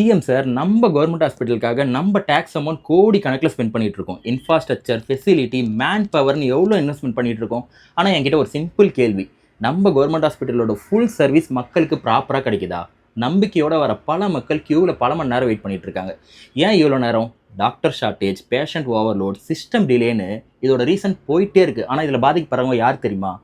CM sir நம்ம government ஹாஸ்பிட்டலுக்காக நம்ம tax amount கோடி கணக்கில் ஸ்பெண்ட் பண்ணிட்டு இருக்கோம். இன்ஃப்ராஸ்ட்ரக்சர், ஃபெசிலிட்டி, மேன் பவர்னு எவ்வளோ இன்வெஸ்ட்மெண்ட் பண்ணிட்டு இருக்கோம். ஆனால் என்கிட்ட ஒரு சிம்பிள் கேள்வி, நம்ம கவர்மெண்ட் ஹாஸ்பிட்டலோட ஃபுல் சர்வீஸ் மக்களுக்கு ப்ராப்பராக கிடைக்குதா? நம்பிக்கையோட வர பல மக்கள் கியூவில் பல மணி நேரம் வெயிட் பண்ணிட்டு இருக்காங்க. ஏன் இவ்வளோ நேரம்? Doctor shortage, patient overload, system டிலேன்னு இதோட ரீசன் போயிட்டே இருக்குது. ஆனால் இதில் பாதிக்கப்படுறவங்க யார் தெரியுமா?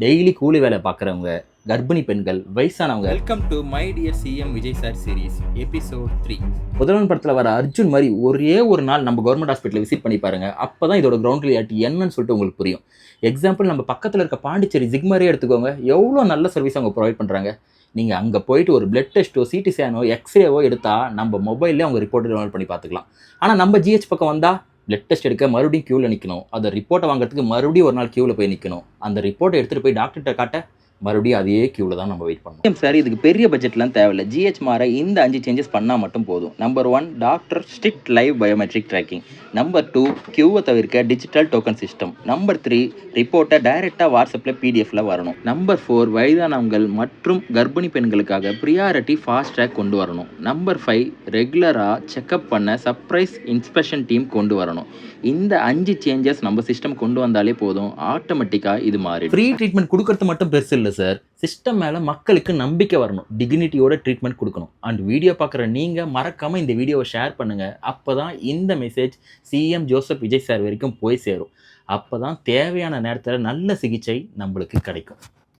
டெய்லி கூலி வேலை பார்க்குறவங்க, கர்ப்பிணி பெண்கள், வயசானவங்க. Welcome to my dear CM Vijay sir series episode 3. முதல்வன் படத்தில் வர அர்ஜுன் மாதிரி ஒரே ஒரு நாள் நம்ம கவர்மெண்ட் ஹாஸ்பிட்டலில் விசிட் பண்ணி பாருங்க. அப்போ தான் இதோட கிரவுண்ட் ரியாலிட்டி என்னன்னு சொல்லிட்டு உங்களுக்கு புரியும். எக்ஸாம்பிள், நம்ம பக்கத்தில் இருக்க பாண்டிச்சேரி ஜிக்மரே எடுத்துக்கோங்க. எவ்வளோ நல்ல சர்வீஸ் அவங்க ப்ரொவைட் பண்ணுறாங்க. நீங்கள் அங்கே போயிட்டு ஒரு பிளட் டெஸ்ட்டோ, சிடி ஸ்கேனோ, எக்ஸ்ரேவோ எடுத்தால் நம்ம மொபைல்லே அவங்க ரிப்போர்ட்டை டவுன்லோட் பண்ணி பார்த்துக்கலாம். ஆனால் நம்ம ஜிஹெச் பக்கம் வந்தால் பிளட் டெஸ்ட் எடுக்க மறுபடியும் க்யூவில் நிற்கணும். அந்த ரிப்போர்ட்டை வாங்குறதுக்கு மறுபடியும் ஒரு நாள் க்யூவில் போய் நிற்கணும். அந்த ரிப்போர்ட்டை எடுத்துகிட்டு போய் டாக்டர்கிட்ட காட்ட மறுபடியும் அதே க்யூவில் தான் நம்ம வெயிட் பண்ணணும். சார், இதுக்கு பெரிய பட்ஜெட்லாம் தேவையில்லை. ஜிஹெச் மாற இந்த 5 சேஞ்சஸ் பண்ணால் மட்டும் போதும். Number 1, doctor strict live biometric tracking. Number 2, க்யூவை தவிர்க்க டிஜிட்டல் டோக்கன் சிஸ்டம். நம்பர் 3, ரிப்போர்ட்டை டைரெக்டாக வாட்ஸ்அப்பில் பிடிஎஃப்ல வரணும். நம்பர் 4, வயதானவங்கள் மற்றும் கர்ப்பிணி பெண்களுக்காக ப்ரியாரிட்டி ஃபாஸ்ட் ட்ராக் கொண்டு வரணும். நம்பர் 5, ரெகுலராக செக்அப் பண்ண சர்ப்ரைஸ் இன்ஸ்பெக்ஷன் டீம் கொண்டு வரணும். இந்த 5 சேஞ்சஸ் நம்ம சிஸ்டம் கொண்டு வந்தாலே போதும், ஆட்டோமேட்டிக்காக இது மாறி. ஃப்ரீ ட்ரீட்மெண்ட் கொடுக்கறது மட்டும் பெருசு இல்லை சார். சிஸ்டம் மேலே மக்களுக்கு நம்பிக்கை வரணும். டிக்னிட்டியோட ட்ரீட்மெண்ட் கொடுக்கணும். அண்ட் வீடியோ பார்க்குற நீங்கள் மறக்காமல் இந்த வீடியோவை ஷேர் பண்ணுங்கள். அப்போ தான் இந்த message CM Joseph Vijay sir வரைக்கும் போய் சேரும். அப்போ தான் தேவையான நேரத்தில் நல்ல சிகிச்சை நம்மளுக்கு கிடைக்கும்.